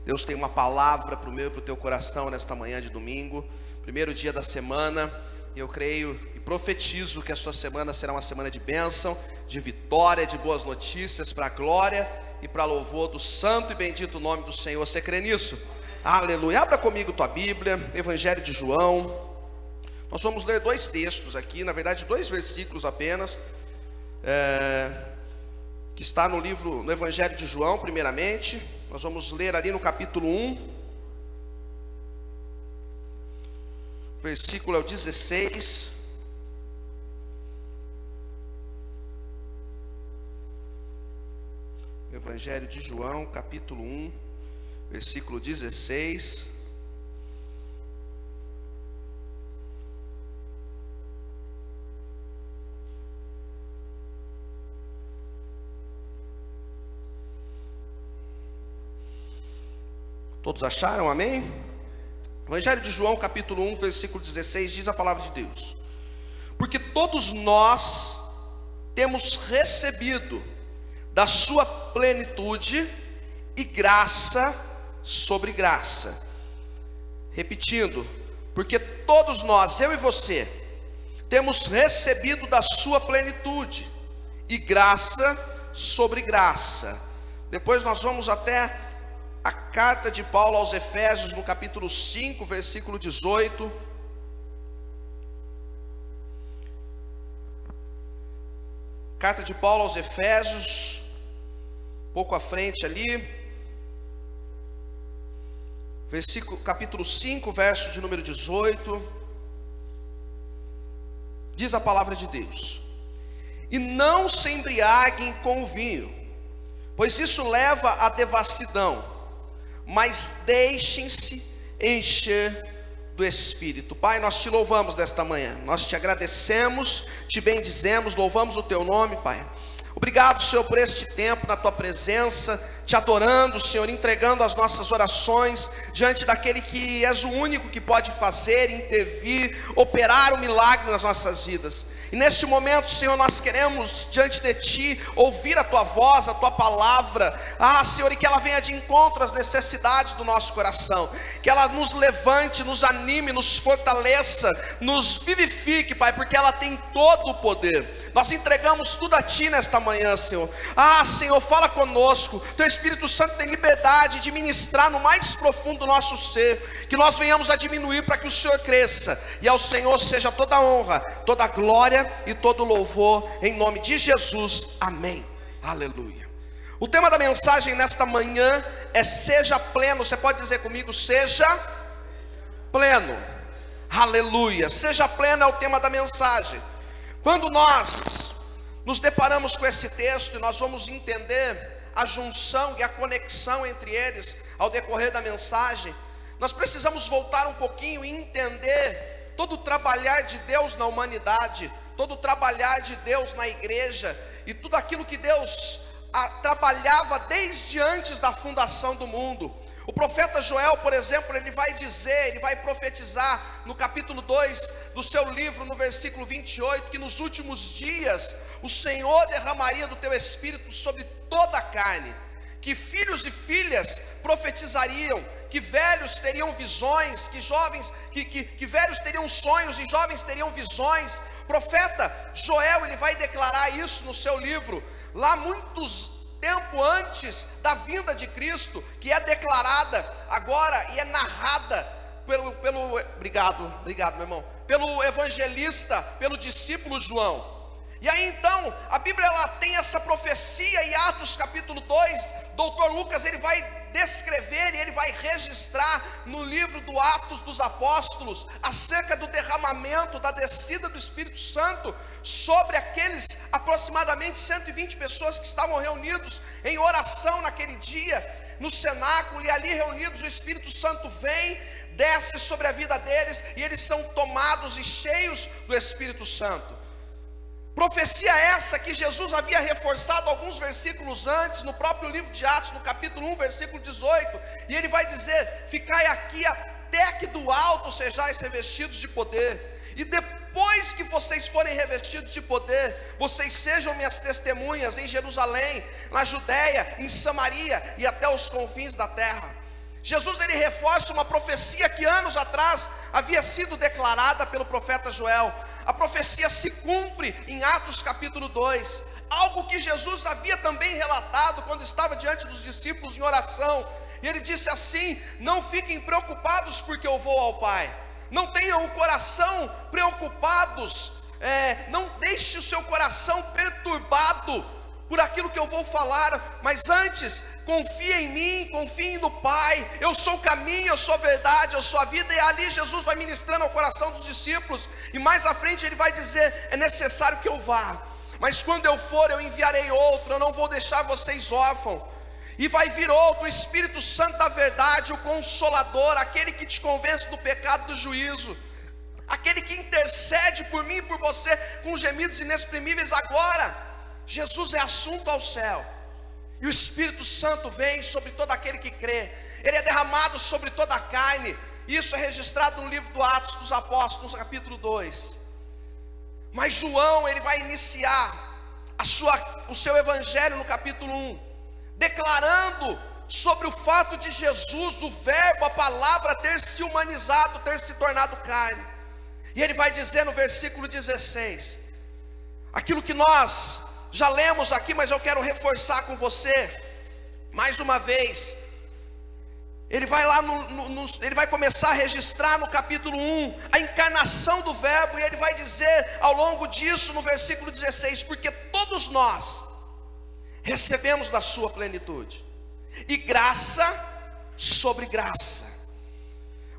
Deus tem uma palavra para o meu e para o teu coração nesta manhã de domingo, primeiro dia da semana. Eu creio e profetizo que a sua semana será uma semana de bênção, de vitória, de boas notícias, para a glória e para louvor do santo e bendito nome do Senhor. Você crê nisso? Aleluia. Abra comigo tua Bíblia, Evangelho de João. Nós vamos ler dois textos aqui, na verdade 2 versículos apenas, que está no Evangelho de João. Primeiramente, nós vamos ler ali no capítulo 1, versículo 16. Evangelho de João, capítulo 1, versículo 16. Todos acharam? Amém? Evangelho de João, capítulo 1, versículo 16, diz a palavra de Deus: porque todos nós temos recebido da sua plenitude e graça sobre graça. Repetindo, porque todos nós, eu e você, temos recebido da sua plenitude e graça sobre graça. Depois nós vamos até a carta de Paulo aos Efésios, no capítulo 5, versículo 18. Carta de Paulo aos Efésios, pouco à frente ali, capítulo 5, verso de número 18. Diz a palavra de Deus: e não se embriaguem com o vinho, pois isso leva à devassidão, mas deixem-se encher do Espírito. Pai, nós te louvamos desta manhã, nós te agradecemos, te bendizemos, louvamos o teu nome, Pai. Obrigado, Senhor, por este tempo na tua presença, te adorando, Senhor, entregando as nossas orações diante daquele que és o único que pode fazer, intervir, operar o milagre nas nossas vidas. E neste momento, Senhor, nós queremos diante de Ti ouvir a Tua voz, a Tua palavra, Senhor, e que ela venha de encontro às necessidades do nosso coração, que ela nos levante, nos anime, nos fortaleça, nos vivifique, Pai, porque ela tem todo o poder. Nós entregamos tudo a Ti nesta manhã, Senhor. Senhor, fala conosco. Teu Espírito Santo tem liberdade de ministrar no mais profundo do nosso ser, que nós venhamos a diminuir para que o Senhor cresça, e ao Senhor seja toda a honra, toda a glória e todo louvor, em nome de Jesus, amém, aleluia. O tema da mensagem nesta manhã é seja pleno. Você pode dizer comigo, seja pleno, aleluia. Seja pleno é o tema da mensagem. Quando nós nos deparamos com esse texto, e nós vamos entender a junção e a conexão entre eles ao decorrer da mensagem, nós precisamos voltar um pouquinho e entender todo o trabalhar de Deus na humanidade, todo o trabalhar de Deus na igreja, e tudo aquilo que Deus trabalhava desde antes da fundação do mundo. O profeta Joel, por exemplo, ele vai dizer, ele vai profetizar no capítulo 2 do seu livro, no versículo 28, que nos últimos dias o Senhor derramaria do teu espírito sobre toda a carne, que filhos e filhas profetizariam, que velhos teriam visões, que velhos teriam sonhos e jovens teriam visões. O profeta Joel, ele vai declarar isso no seu livro, lá muitos tempo antes da vinda de Cristo, que é declarada agora e é narrada obrigado meu irmão, pelo evangelista, pelo discípulo João. E aí então, a Bíblia ela tem essa profecia, e Atos capítulo 2, doutor Lucas ele vai descrever e ele vai registrar no livro do Atos dos Apóstolos acerca do derramamento, da descida do Espírito Santo sobre aqueles aproximadamente 120 pessoas que estavam reunidos em oração naquele dia no cenáculo, e ali reunidos o Espírito Santo vem, desce sobre a vida deles, e eles são tomados e cheios do Espírito Santo. Profecia essa que Jesus havia reforçado alguns versículos antes, no próprio livro de Atos, no capítulo 1, versículo 18, e ele vai dizer: ficai aqui até que do alto sejais revestidos de poder, e depois que vocês forem revestidos de poder, vocês sejam minhas testemunhas em Jerusalém, na Judéia, em Samaria e até os confins da terra. Jesus, ele reforça uma profecia que anos atrás havia sido declarada pelo profeta Joel. A profecia se cumpre em Atos capítulo 2, algo que Jesus havia também relatado quando estava diante dos discípulos em oração. E ele disse assim: não fiquem preocupados porque eu vou ao Pai. Não tenham o coração preocupados, não deixe o seu coração perturbado por aquilo que eu vou falar, mas antes, confia em mim, confie no Pai. Eu sou o caminho, eu sou a verdade, eu sou a vida. E ali Jesus vai ministrando ao coração dos discípulos, e mais à frente ele vai dizer: é necessário que eu vá, mas quando eu for eu enviarei outro, eu não vou deixar vocês órfãos. E vai vir outro, o Espírito Santo da verdade, o Consolador, aquele que te convence do pecado e do juízo, aquele que intercede por mim e por você com gemidos inexprimíveis. Agora, Jesus é assunto ao céu, e o Espírito Santo vem sobre todo aquele que crê. Ele é derramado sobre toda a carne. Isso é registrado no livro do Atos dos Apóstolos, capítulo 2. Mas João, ele vai iniciar o seu evangelho no capítulo 1, declarando sobre o fato de Jesus, o verbo, a palavra, ter se humanizado, ter se tornado carne. E ele vai dizer no versículo 16, aquilo que nós já lemos aqui, mas eu quero reforçar com você mais uma vez. Ele vai lá ele vai começar a registrar no capítulo 1 a encarnação do verbo, e ele vai dizer ao longo disso no versículo 16: porque todos nós recebemos da sua plenitude, e graça sobre graça.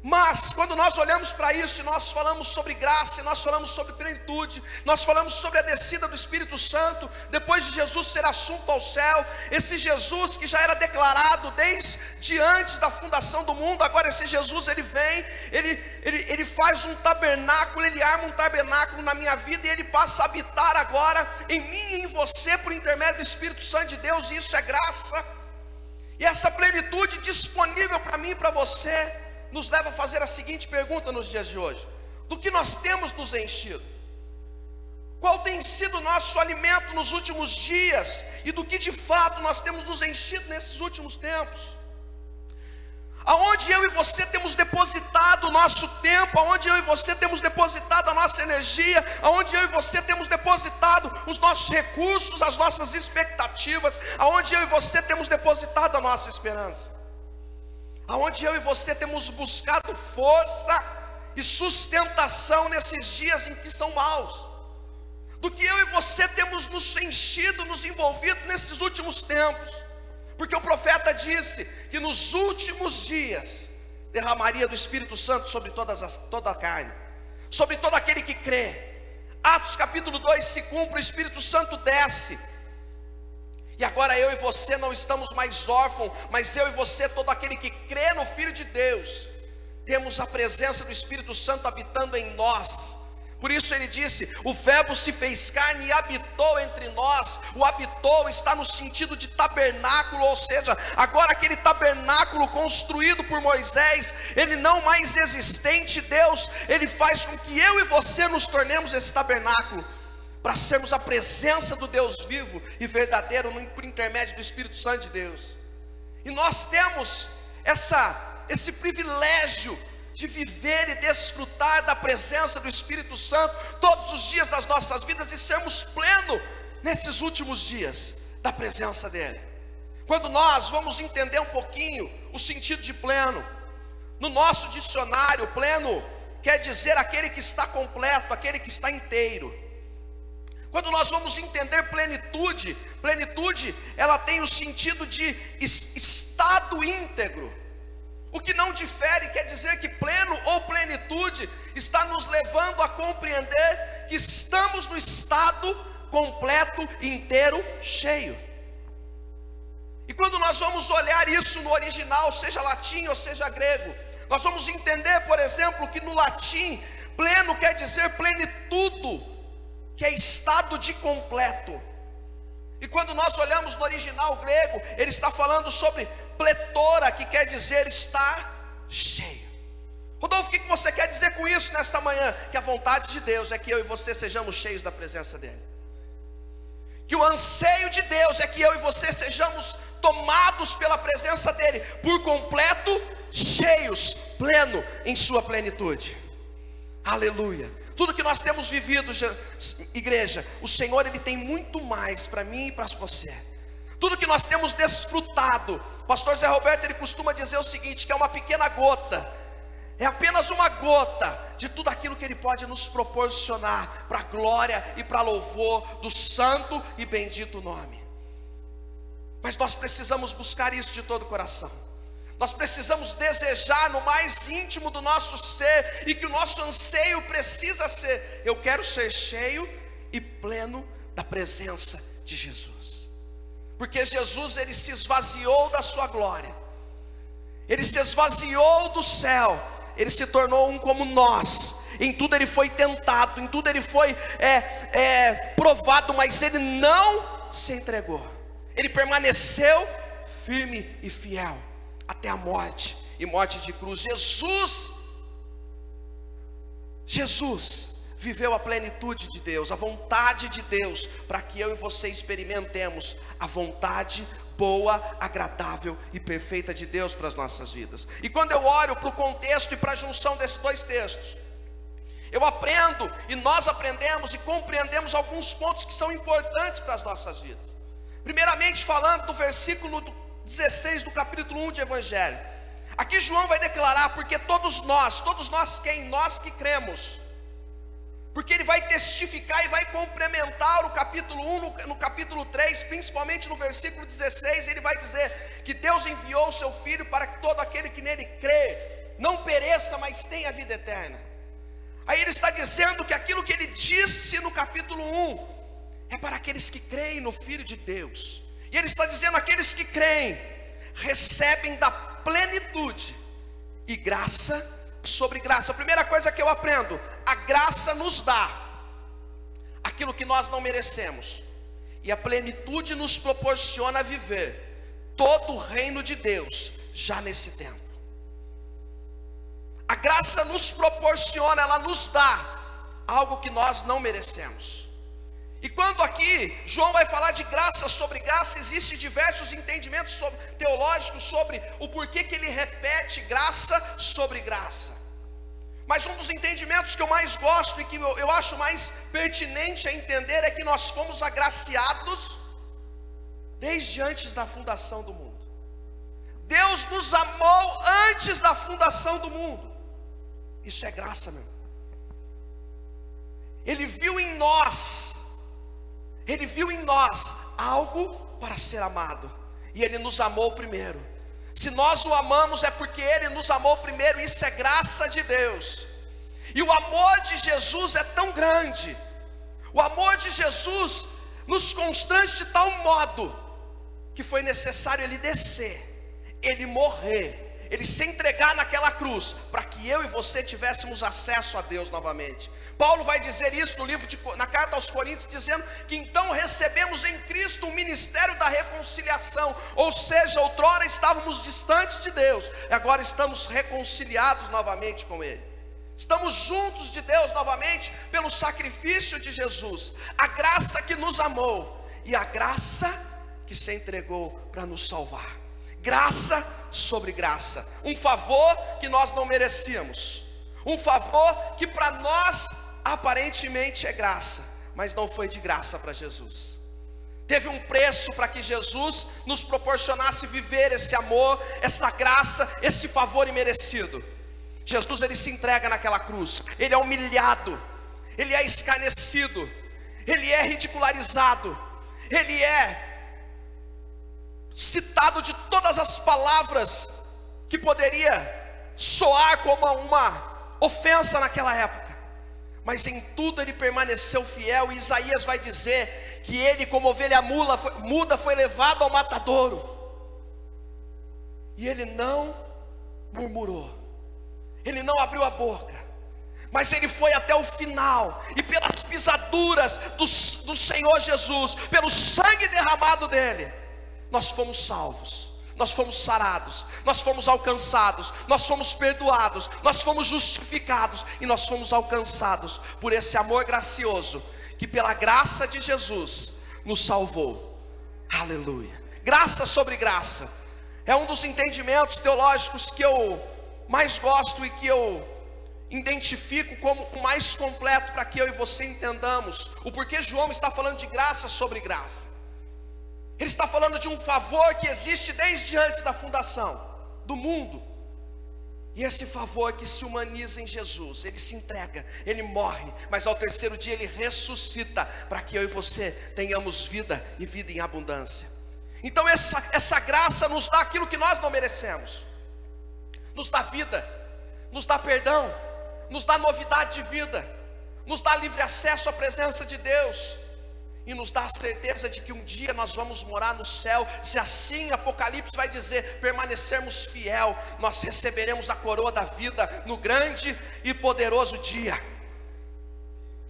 Mas quando nós olhamos para isso, e nós falamos sobre graça, e nós falamos sobre plenitude, nós falamos sobre a descida do Espírito Santo, depois de Jesus ser assunto ao céu, esse Jesus que já era declarado desde antes da fundação do mundo, agora esse Jesus, ele vem, ele faz um tabernáculo, ele arma um tabernáculo na minha vida, e ele passa a habitar agora em mim e em você, por intermédio do Espírito Santo de Deus. E isso é graça, e essa plenitude disponível para mim e para você, nos leva a fazer a seguinte pergunta nos dias de hoje: do que nós temos nos enchido? Qual tem sido o nosso alimento nos últimos dias? E do que de fato nós temos nos enchido nesses últimos tempos? Aonde eu e você temos depositado o nosso tempo? Aonde eu e você temos depositado a nossa energia? Aonde eu e você temos depositado os nossos recursos, as nossas expectativas? Aonde eu e você temos depositado a nossa esperança? Aonde eu e você temos buscado força e sustentação nesses dias em que são maus? Do que eu e você temos nos enchido, nos envolvido nesses últimos tempos? Porque o profeta disse que nos últimos dias derramaria do Espírito Santo sobre toda a carne, sobre todo aquele que crê. Atos capítulo 2 se cumpre, o Espírito Santo desce. E agora eu e você não estamos mais órfãos, mas eu e você, todo aquele que crê no Filho de Deus, temos a presença do Espírito Santo habitando em nós. Por isso ele disse: o verbo se fez carne e habitou entre nós. O habitou está no sentido de tabernáculo, ou seja, agora aquele tabernáculo construído por Moisés, ele não mais existente, Deus, ele faz com que eu e você nos tornemos esse tabernáculo, para sermos a presença do Deus vivo e verdadeiro por intermédio do Espírito Santo de Deus. E nós temos esse privilégio de viver e desfrutar da presença do Espírito Santo todos os dias das nossas vidas, e sermos plenos nesses últimos dias da presença dele. Quando nós vamos entender um pouquinho o sentido de pleno, no nosso dicionário, pleno quer dizer aquele que está completo, aquele que está inteiro. Quando nós vamos entender plenitude, ela tem o sentido de estado íntegro. O que não difere, quer dizer que pleno ou plenitude está nos levando a compreender que estamos no estado completo, inteiro, cheio. E quando nós vamos olhar isso no original, seja latim ou seja grego, nós vamos entender, por exemplo, que no latim, pleno quer dizer plenitude, que é estado de completo. E quando nós olhamos no original grego, ele está falando sobre pletora, que quer dizer estar cheio. Rodolfo, o que você quer dizer com isso nesta manhã? Que a vontade de Deus é que eu e você sejamos cheios da presença dele. Que o anseio de Deus é que eu e você sejamos tomados pela presença dele por completo pleno em sua plenitude. Aleluia. Tudo que nós temos vivido, igreja, o Senhor, Ele tem muito mais para mim e para você. Tudo que nós temos desfrutado, pastor Zé Roberto, ele costuma dizer o seguinte, que é uma pequena gota, é apenas uma gota de tudo aquilo que Ele pode nos proporcionar, para a glória e para louvor do santo e bendito nome. Mas nós precisamos buscar isso de todo o coração. Nós precisamos desejar no mais íntimo do nosso ser, e que o nosso anseio precisa ser: eu quero ser cheio e pleno da presença de Jesus. Porque Jesus, Ele se esvaziou da sua glória, Ele se esvaziou do céu, Ele se tornou um como nós. Em tudo Ele foi tentado, em tudo Ele foi provado, mas Ele não se entregou. Ele permaneceu firme e fiel até a morte, e morte de cruz. Jesus viveu a plenitude de Deus, a vontade de Deus, para que eu e você experimentemos a vontade boa, agradável e perfeita de Deus para as nossas vidas. E quando eu olho para o contexto e para a junção desses dois textos, eu aprendo, e nós aprendemos e compreendemos alguns pontos que são importantes para as nossas vidas. Primeiramente, falando do versículo 16 do capítulo 1 de Evangelho. Aqui João vai declarar: porque todos nós quem? Nós que cremos. Porque ele vai testificar e vai complementar o capítulo 1 no capítulo 3, principalmente no versículo 16, ele vai dizer que Deus enviou o seu Filho para que todo aquele que nele crê não pereça, mas tenha vida eterna. Aí ele está dizendo que aquilo que ele disse no capítulo 1 é para aqueles que creem no Filho de Deus. E ele está dizendo: aqueles que creem recebem da plenitude, e graça sobre graça. A primeira coisa que eu aprendo: a graça nos dá aquilo que nós não merecemos, e a plenitude nos proporciona viver todo o reino de Deus já nesse tempo. A graça nos proporciona, ela nos dá algo que nós não merecemos. E quando aqui João vai falar de graça sobre graça, existem diversos entendimentos teológicos sobre o porquê que ele repete graça sobre graça. Mas um dos entendimentos que eu mais gosto e que eu acho mais pertinente a entender é que nós fomos agraciados desde antes da fundação do mundo. Deus nos amou antes da fundação do mundo. Isso é graça, meu. Ele viu em nós algo para ser amado, e Ele nos amou primeiro. Se nós o amamos é porque Ele nos amou primeiro. Isso é graça de Deus. E o amor de Jesus é tão grande, o amor de Jesus nos constrange de tal modo, que foi necessário Ele descer, Ele morrer, Ele se entregar naquela cruz, para que eu e você tivéssemos acesso a Deus novamente. Paulo vai dizer isso na carta aos Coríntios, dizendo que então recebemos em Cristo o ministério da reconciliação. Ou seja, outrora estávamos distantes de Deus, e agora estamos reconciliados novamente com Ele. Estamos juntos de Deus novamente pelo sacrifício de Jesus. A graça que nos amou e a graça que se entregou para nos salvar. Graça sobre graça. Um favor que nós não merecíamos, um favor que para nós aparentemente é graça, mas não foi de graça para Jesus. Teve um preço para que Jesus nos proporcionasse viver esse amor, essa graça, esse favor imerecido. Jesus, Ele se entrega naquela cruz, Ele é humilhado, Ele é escarnecido, Ele é ridicularizado, Ele é citado de todas as palavras que poderia soar como uma ofensa naquela época. Mas em tudo Ele permaneceu fiel, e Isaías vai dizer que Ele, como ovelha muda, foi levado ao matadouro, e Ele não murmurou, Ele não abriu a boca, mas Ele foi até o final, e pelas pisaduras do Senhor Jesus, pelo sangue derramado dEle, nós fomos salvos, nós fomos sarados, nós fomos alcançados, nós fomos perdoados, nós fomos justificados, e nós fomos alcançados por esse amor gracioso, que pela graça de Jesus nos salvou. Aleluia. Graça sobre graça é um dos entendimentos teológicos que eu mais gosto e que eu identifico como o mais completo para que eu e você entendamos o porquê João está falando de graça sobre graça. Ele está falando de um favor que existe desde antes da fundação do mundo. E esse favor que se humaniza em Jesus, ele se entrega, ele morre, mas ao terceiro dia ele ressuscita, para que eu e você tenhamos vida e vida em abundância. Então essa graça nos dá aquilo que nós não merecemos, nos dá vida, nos dá perdão, nos dá novidade de vida, nos dá livre acesso à presença de Deus, e nos dá a certeza de que um dia nós vamos morar no céu. Se assim Apocalipse vai dizer, permanecermos fiel, nós receberemos a coroa da vida no grande e poderoso dia.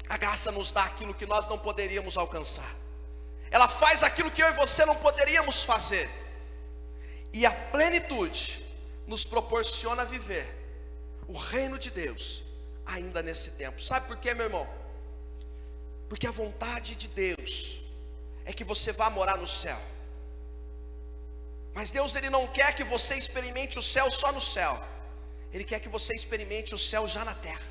A graça nos dá aquilo que nós não poderíamos alcançar, ela faz aquilo que eu e você não poderíamos fazer, e a plenitude nos proporciona viver o reino de Deus ainda nesse tempo. Sabe por quê, meu irmão? Porque a vontade de Deus é que você vá morar no céu. Mas Deus, ele não quer que você experimente o céu só no céu, ele quer que você experimente o céu já na terra.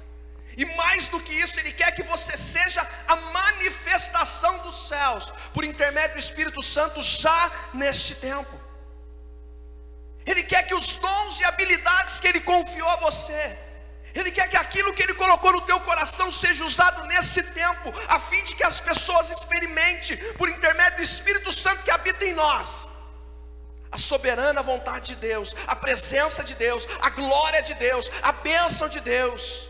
E mais do que isso, ele quer que você seja a manifestação dos céus, por intermédio do Espírito Santo, já neste tempo. Ele quer que os dons e habilidades que ele confiou a você, ele quer que aquilo que ele colocou no teu coração seja usado nesse tempo, a fim de que as pessoas experimentem, por intermédio do Espírito Santo que habita em nós, a soberana vontade de Deus, a presença de Deus, a glória de Deus, a bênção de Deus.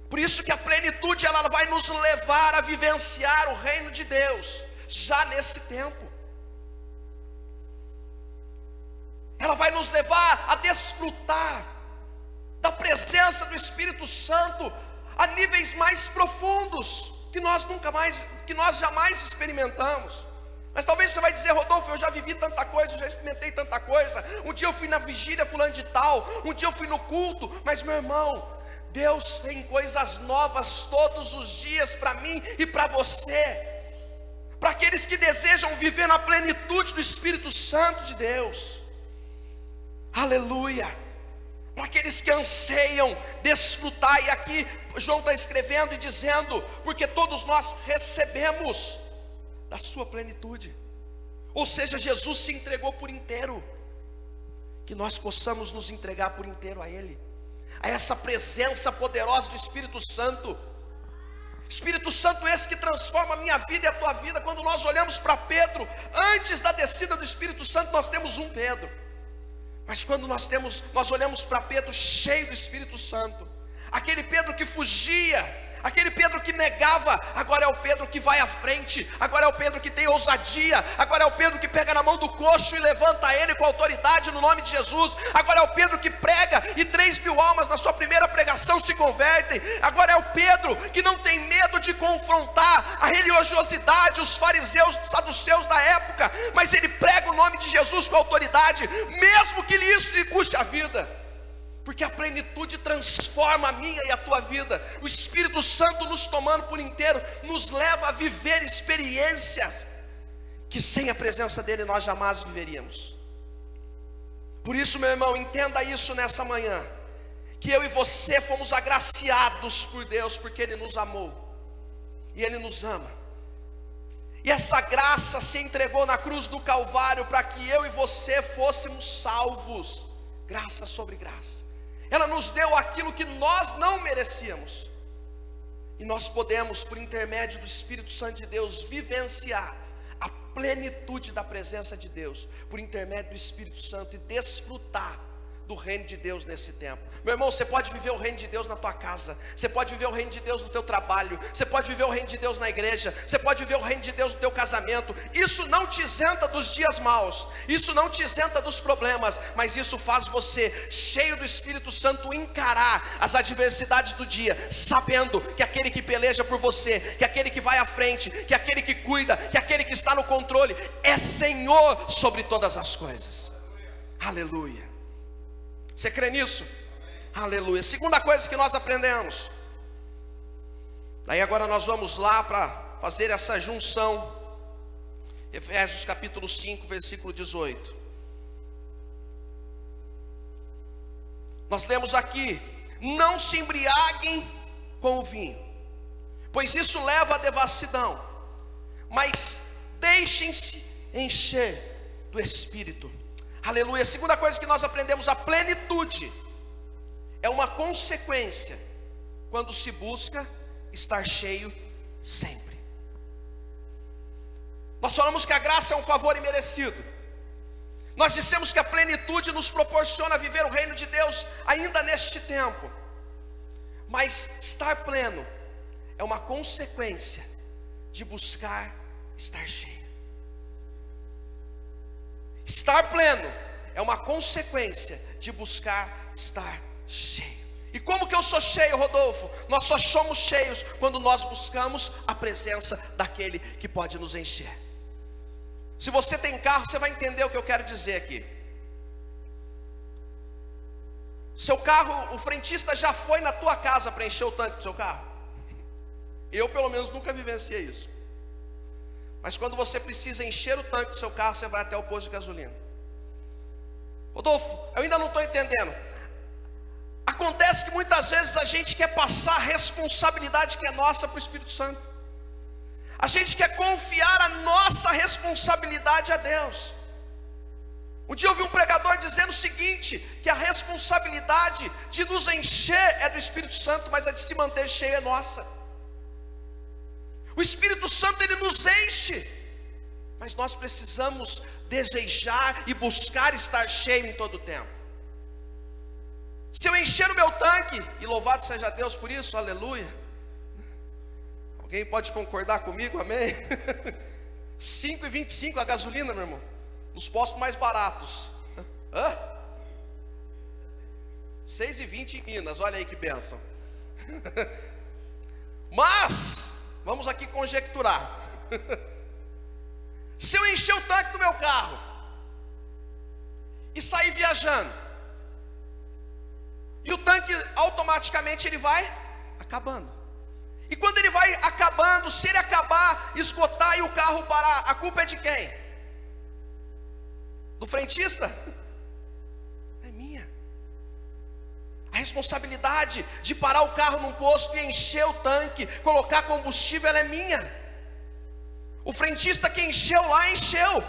Por isso que a plenitude, ela vai nos levar a vivenciar o reino de Deus já nesse tempo. Ela vai nos levar a desfrutar da presença do Espírito Santo a níveis mais profundos que nós jamais experimentamos. Mas talvez você vai dizer, Rodolfo, eu já vivi tanta coisa, eu já experimentei tanta coisa. Um dia eu fui na vigília fulano de tal, um dia eu fui no culto. Mas meu irmão, Deus tem coisas novas todos os dias para mim e para você, para aqueles que desejam viver na plenitude do Espírito Santo de Deus. Aleluia. Para aqueles que anseiam desfrutar. E aqui João está escrevendo e dizendo, porque todos nós recebemos da sua plenitude. Ou seja, Jesus se entregou por inteiro, que nós possamos nos entregar por inteiro a Ele, a essa presença poderosa do Espírito Santo. Espírito Santo esse que transforma a minha vida e a tua vida. Quando nós olhamos para Pedro, antes da descida do Espírito Santo, nós temos um Pedro. Mas quando nós olhamos para Pedro cheio do Espírito Santo, aquele Pedro que fugia, aquele Pedro que negava, agora é o Pedro que vai à frente, agora é o Pedro que tem ousadia, agora é o Pedro que pega na mão do coxo e levanta ele com autoridade no nome de Jesus, agora é o Pedro que prega e 3.000 almas na sua primeira pregação se convertem, agora é o Pedro que não tem medo de confrontar a religiosidade, os fariseus, os saduceus da época, mas ele prega o nome de Jesus com autoridade, mesmo que isso lhe custe a vida. Porque a plenitude transforma a minha e a tua vida. O Espírito Santo nos tomando por inteiro nos leva a viver experiências que sem a presença dele nós jamais viveríamos. Por isso, meu irmão, entenda isso nessa manhã, que eu e você fomos agraciados por Deus, porque Ele nos amou e Ele nos ama. E essa graça se entregou na cruz do Calvário para que eu e você fôssemos salvos. Graça sobre graça. Ela nos deu aquilo que nós não merecíamos, e nós podemos, por intermédio do Espírito Santo de Deus, vivenciar a plenitude da presença de Deus, por intermédio do Espírito Santo, e desfrutar do reino de Deus nesse tempo. Meu irmão, você pode viver o reino de Deus na tua casa, você pode viver o reino de Deus no teu trabalho, você pode viver o reino de Deus na igreja, você pode viver o reino de Deus no teu casamento. Isso não te isenta dos dias maus, isso não te isenta dos problemas, mas isso faz você, cheio do Espírito Santo, encarar as adversidades do dia, sabendo que aquele que peleja por você, que aquele que vai à frente, que aquele que cuida, que aquele que está no controle, é Senhor sobre todas as coisas. Aleluia. Você crê nisso? Aleluia. Segunda coisa que nós aprendemos. Daí agora nós vamos lá para fazer essa junção. Efésios capítulo 5, versículo 18. Nós lemos aqui: não se embriaguem com o vinho, pois isso leva à devassidão, mas deixem-se encher do Espírito. Aleluia. A segunda coisa que nós aprendemos: a plenitude é uma consequência quando se busca estar cheio sempre. Nós falamos que a graça é um favor imerecido. Nós dissemos que a plenitude nos proporciona viver o reino de Deus ainda neste tempo. Mas estar pleno é uma consequência de buscar estar cheio. Estar pleno é uma consequência de buscar estar cheio. E como que eu sou cheio, Rodolfo? Nós só somos cheios quando nós buscamos a presença daquele que pode nos encher. Se você tem carro, você vai entender o que eu quero dizer aqui. Seu carro, o frentista já foi na tua casa para encher o tanque do seu carro? Eu pelo menos nunca vivenciei isso. Mas quando você precisa encher o tanque do seu carro, você vai até o posto de gasolina. Rodolfo, eu ainda não estou entendendo. Acontece que muitas vezes a gente quer passar a responsabilidade que é nossa para o Espírito Santo. A gente quer confiar a nossa responsabilidade a Deus. Um dia eu vi um pregador dizendo o seguinte: que a responsabilidade de nos encher é do Espírito Santo, mas a de se manter cheio é nossa. O Espírito Santo, ele nos enche, mas nós precisamos desejar e buscar estar cheio em todo o tempo. Se eu encher o meu tanque, e louvado seja Deus por isso, aleluia. Alguém pode concordar comigo, amém? 5,25 a gasolina, meu irmão, nos postos mais baratos. 6,20 em Minas, olha aí que bênção. Mas vamos aqui conjecturar. Se eu encher o tanque do meu carro e sair viajando, e o tanque automaticamente ele vai acabando. E quando ele vai acabando, se ele acabar, esgotar e o carro parar, a culpa é de quem? Do frentista? É minha. A responsabilidade de parar o carro num posto e encher o tanque, colocar combustível, ela é minha. O frentista que encheu lá, encheu,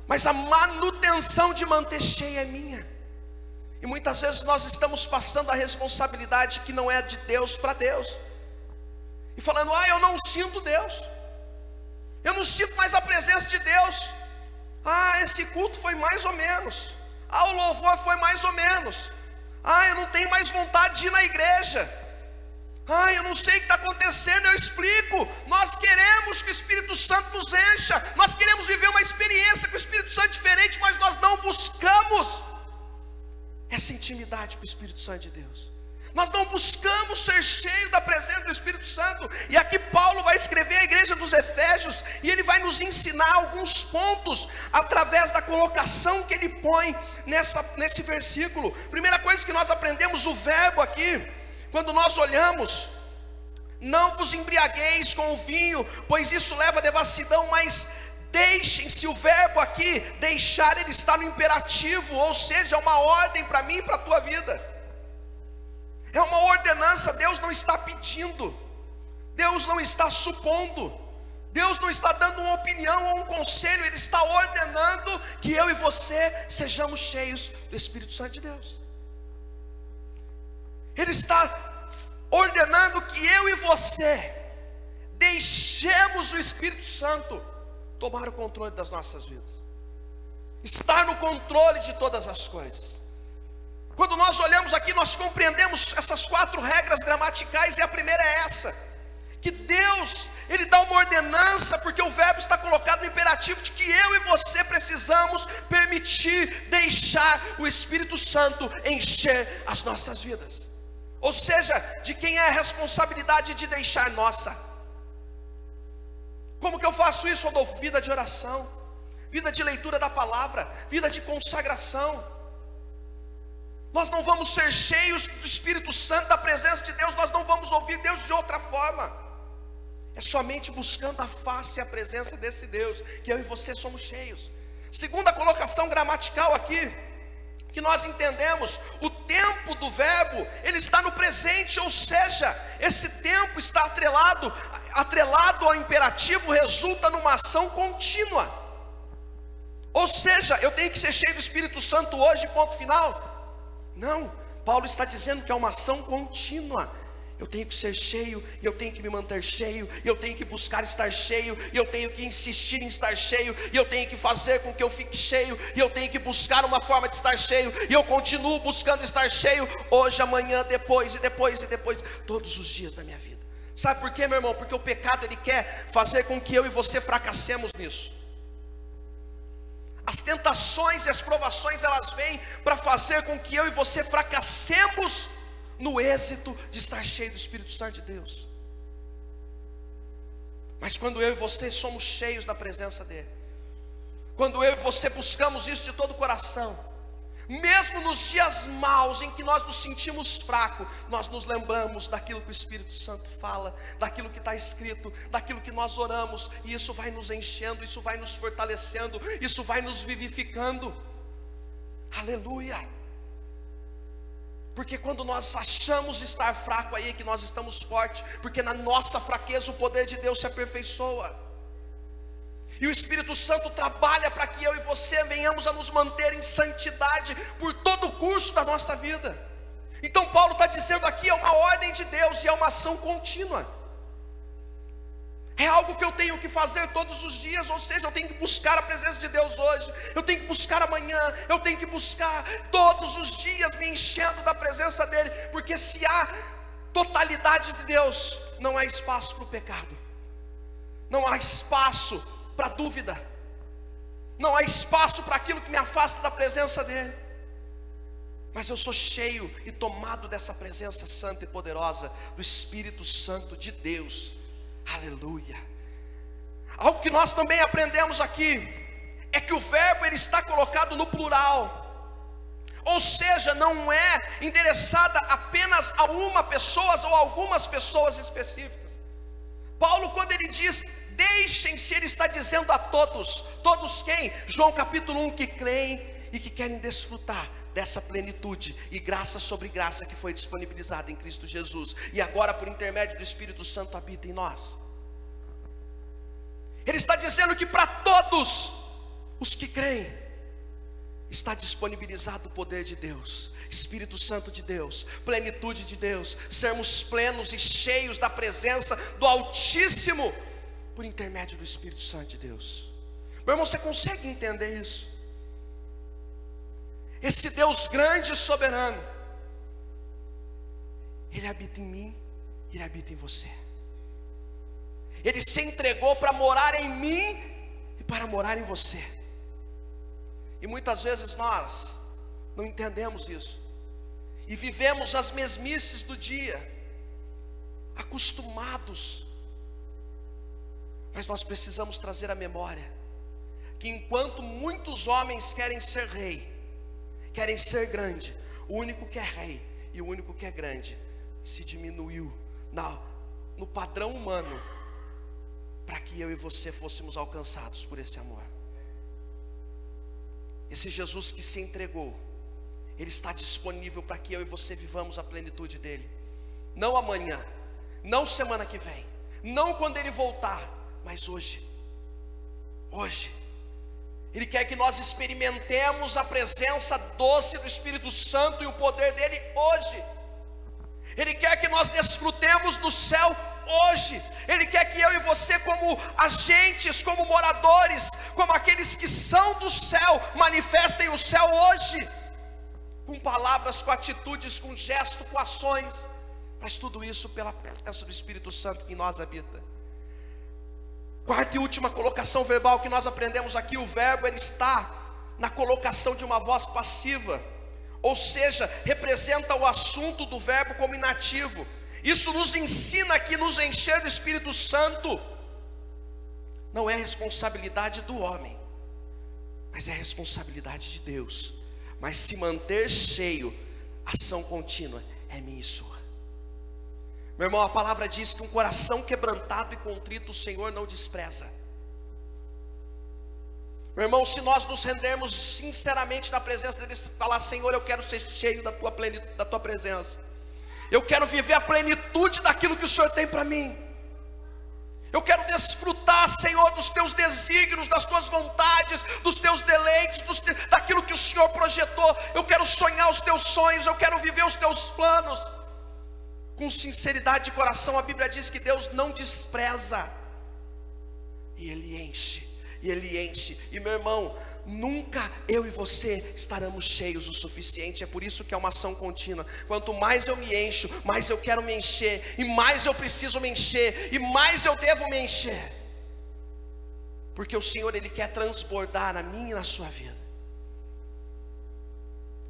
mas a manutenção de manter cheia é minha. E muitas vezes nós estamos passando a responsabilidade que não é de Deus para Deus, e falando: eu não sinto Deus, eu não sinto mais a presença de Deus. Esse culto foi mais ou menos. O louvor foi mais ou menos. Eu não tenho mais vontade de ir na igreja. Eu não sei o que está acontecendo. Eu explico. Nós queremos que o Espírito Santo nos encha. Nós queremos viver uma experiência com o Espírito Santo diferente, mas nós não buscamos essa intimidade com o Espírito Santo de Deus. Nós não buscamos ser cheios da presença do Espírito Santo. E aqui Paulo vai escrever à igreja dos Efésios, e ele vai nos ensinar alguns pontos através da colocação que ele põe nesse versículo. Primeira coisa que nós aprendemos, o verbo aqui, quando nós olhamos: não vos embriagueis com o vinho, pois isso leva à devassidão, mas deixem-se. O verbo aqui, deixar, ele está no imperativo, ou seja, é uma ordem para mim e para a tua vida. É uma ordenança. Deus não está pedindo, Deus não está supondo, Deus não está dando uma opinião ou um conselho. Ele está ordenando que eu e você sejamos cheios do Espírito Santo de Deus. Ele está ordenando que eu e você deixemos o Espírito Santo tomar o controle das nossas vidas, estar no controle de todas as coisas. Quando nós olhamos aqui, nós compreendemos essas 4 regras gramaticais, e a primeira é essa: que Deus, ele dá uma ordenança, porque o verbo está colocado no imperativo, de que eu e você precisamos permitir, deixar o Espírito Santo encher as nossas vidas. Ou seja, de quem é a responsabilidade de deixar nossa? Como que eu faço isso, Rodolfo? Vida de oração, vida de leitura da palavra, vida de consagração. Nós não vamos ser cheios do Espírito Santo, da presença de Deus, nós não vamos ouvir Deus de outra forma. É somente buscando a face e a presença desse Deus que eu e você somos cheios. Segunda colocação gramatical aqui, que nós entendemos, o tempo do verbo, ele está no presente, ou seja, esse tempo está atrelado ao imperativo, resulta numa ação contínua. Ou seja, eu tenho que ser cheio do Espírito Santo hoje, ponto final? Não, Paulo está dizendo que é uma ação contínua. Eu tenho que ser cheio, e eu tenho que me manter cheio, e eu tenho que buscar estar cheio, e eu tenho que insistir em estar cheio, e eu tenho que fazer com que eu fique cheio, e eu tenho que buscar uma forma de estar cheio, e eu continuo buscando estar cheio, hoje, amanhã, depois, e depois, e depois, todos os dias da minha vida. Sabe por quê, meu irmão? Porque o pecado, ele quer fazer com que eu e você fracassemos nisso. As tentações e as provações, elas vêm para fazer com que eu e você fracassemos no êxito de estar cheio do Espírito Santo de Deus. Mas quando eu e você somos cheios da presença dEle, quando eu e você buscamos isso de todo o coração, mesmo nos dias maus em que nós nos sentimos fracos, nós nos lembramos daquilo que o Espírito Santo fala, daquilo que está escrito, daquilo que nós oramos, e isso vai nos enchendo, isso vai nos fortalecendo, isso vai nos vivificando. Aleluia! Porque quando nós achamos estar fraco, aí é que nós estamos fortes, porque na nossa fraqueza o poder de Deus se aperfeiçoa. E o Espírito Santo trabalha para que eu e você venhamos a nos manter em santidade por todo o curso da nossa vida. Então Paulo está dizendo aqui, é uma ordem de Deus e é uma ação contínua. É algo que eu tenho que fazer todos os dias, ou seja, eu tenho que buscar a presença de Deus hoje, eu tenho que buscar amanhã, eu tenho que buscar todos os dias me enchendo da presença dEle, porque se há totalidade de Deus, não há espaço para o pecado, não há espaço para dúvida, não há espaço para aquilo que me afasta da presença dEle. Mas eu sou cheio e tomado dessa presença santa e poderosa do Espírito Santo de Deus. Aleluia. Algo que nós também aprendemos aqui é que o verbo, ele está colocado no plural, ou seja, não é endereçada apenas a uma pessoa ou algumas pessoas específicas. Paulo, quando ele diz deixem-se, ele está dizendo a todos. Todos quem? João capítulo 1, que creem e que querem desfrutar dessa plenitude e graça sobre graça que foi disponibilizada em Cristo Jesus, e agora por intermédio do Espírito Santo habita em nós. Ele está dizendo que para todos os que creem está disponibilizado o poder de Deus, Espírito Santo de Deus, plenitude de Deus, sermos plenos e cheios da presença do Altíssimo por intermédio do Espírito Santo de Deus. Meu irmão, você consegue entender isso? Esse Deus grande e soberano, Ele habita em mim, Ele habita em você. Ele se entregou para morar em mim e para morar em você. E muitas vezes nós não entendemos isso, e vivemos as mesmices do dia, acostumados. Mas nós precisamos trazer à memória que enquanto muitos homens querem ser rei, querem ser grande, o único que é rei e o único que é grande se diminuiu no padrão humano, para que eu e você fôssemos alcançados por esse amor. Esse Jesus que se entregou, Ele está disponível para que eu e você vivamos a plenitude dEle. Não amanhã, não semana que vem, não quando Ele voltar, mas hoje. Hoje Ele quer que nós experimentemos a presença doce do Espírito Santo e o poder dEle hoje. Ele quer que nós desfrutemos do céu hoje. Ele quer que eu e você, como agentes, como moradores, como aqueles que são do céu, manifestem o céu hoje, com palavras, com atitudes, com gestos, com ações, mas tudo isso pela presença do Espírito Santo que em nós habita. Quarta e última colocação verbal que nós aprendemos aqui, o verbo, ele está na colocação de uma voz passiva, ou seja, representa o assunto do verbo como inativo. Isso nos ensina que nos encher do Espírito Santo não é responsabilidade do homem, mas é responsabilidade de Deus. Mas se manter cheio, ação contínua, é minha e sua. Meu irmão, a palavra diz que um coração quebrantado e contrito o Senhor não despreza. Meu irmão, se nós nos rendermos sinceramente na presença dele, falar: Senhor, eu quero ser cheio da tua presença, eu quero viver a plenitude daquilo que o Senhor tem para mim, eu quero desfrutar, Senhor, dos teus desígnios, das tuas vontades, dos teus deleites, daquilo que o Senhor projetou. Eu quero sonhar os teus sonhos, eu quero viver os teus planos com sinceridade de coração. A Bíblia diz que Deus não despreza, e Ele enche, e Ele enche. E meu irmão, nunca eu e você estaremos cheios o suficiente. É por isso que é uma ação contínua. Quanto mais eu me encho, mais eu quero me encher, e mais eu preciso me encher, e mais eu devo me encher, porque o Senhor, Ele quer transbordar na minha e na sua vida.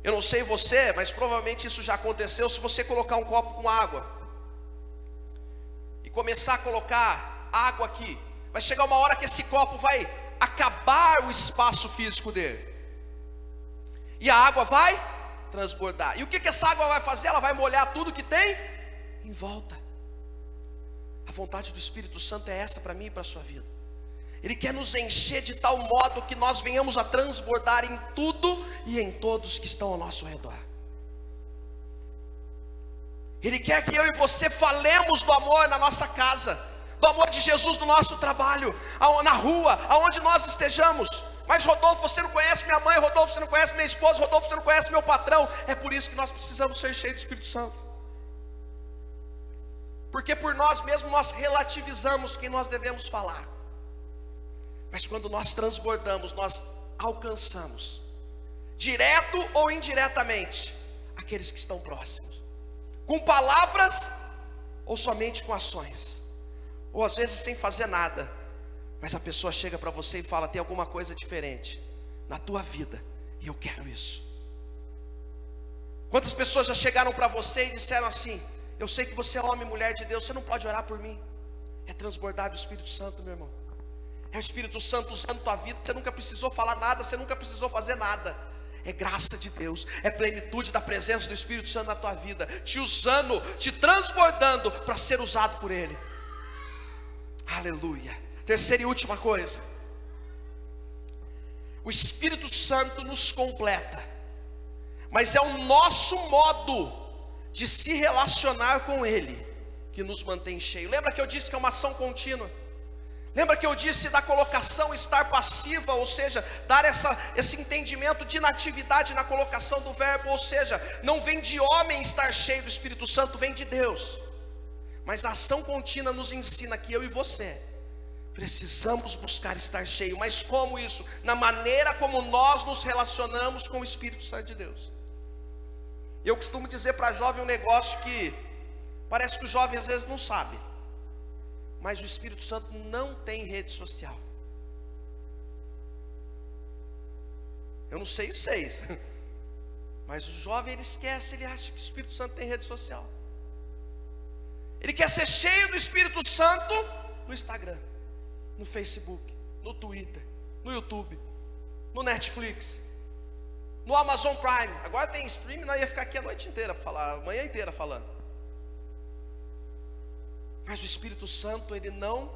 Eu não sei você, mas provavelmente isso já aconteceu. Se você colocar um copo com água e começar a colocar água aqui, vai chegar uma hora que esse copo vai acabar o espaço físico dele, e a água vai transbordar. E o que essa água vai fazer? Ela vai molhar tudo que tem em volta. A vontade do Espírito Santo é essa para mim e para a sua vida. Ele quer nos encher de tal modo que nós venhamos a transbordar em tudo e em todos que estão ao nosso redor. Ele quer que eu e você falemos do amor na nossa casa, do amor de Jesus no nosso trabalho, na rua, aonde nós estejamos. Mas Rodolfo, você não conhece minha mãe, Rodolfo, você não conhece minha esposa, Rodolfo, você não conhece meu patrão. É por isso que nós precisamos ser cheios do Espírito Santo, porque por nós mesmos nós relativizamos quem nós devemos falar. Mas quando nós transbordamos, nós alcançamos, direto ou indiretamente, aqueles que estão próximos, com palavras ou somente com ações, ou às vezes sem fazer nada, mas a pessoa chega para você e fala: tem alguma coisa diferente na tua vida, e eu quero isso. Quantas pessoas já chegaram para você e disseram assim: eu sei que você é homem e mulher de Deus, você não pode orar por mim? É transbordar do Espírito Santo, meu irmão. É o Espírito Santo usando tua vida. Você nunca precisou falar nada, você nunca precisou fazer nada. É graça de Deus, é plenitude da presença do Espírito Santo na tua vida, te usando, te transbordando para ser usado por Ele. Aleluia. Terceira e última coisa: o Espírito Santo nos completa, mas é o nosso modo de se relacionar com Ele que nos mantém cheio. Lembra que eu disse que é uma ação contínua? Lembra que eu disse da colocação estar passiva, ou seja, dar esse entendimento de inatividade na colocação do verbo, ou seja, não vem de homem estar cheio do Espírito Santo, vem de Deus. Mas a ação contínua nos ensina que eu e você precisamos buscar estar cheio. Mas como isso? Na maneira como nós nos relacionamos com o Espírito Santo de Deus. Eu costumo dizer para jovem um negócio que parece que o jovem às vezes não sabe, mas o Espírito Santo não tem rede social. Eu não sei vocês, mas o jovem, ele esquece, ele acha que o Espírito Santo tem rede social. Ele quer ser cheio do Espírito Santo no Instagram, no Facebook, no Twitter, no YouTube, no Netflix, no Amazon Prime. Agora tem streaming, nós ia ficar aqui a noite inteira para falar, a manhã inteira falando. Mas o Espírito Santo, ele não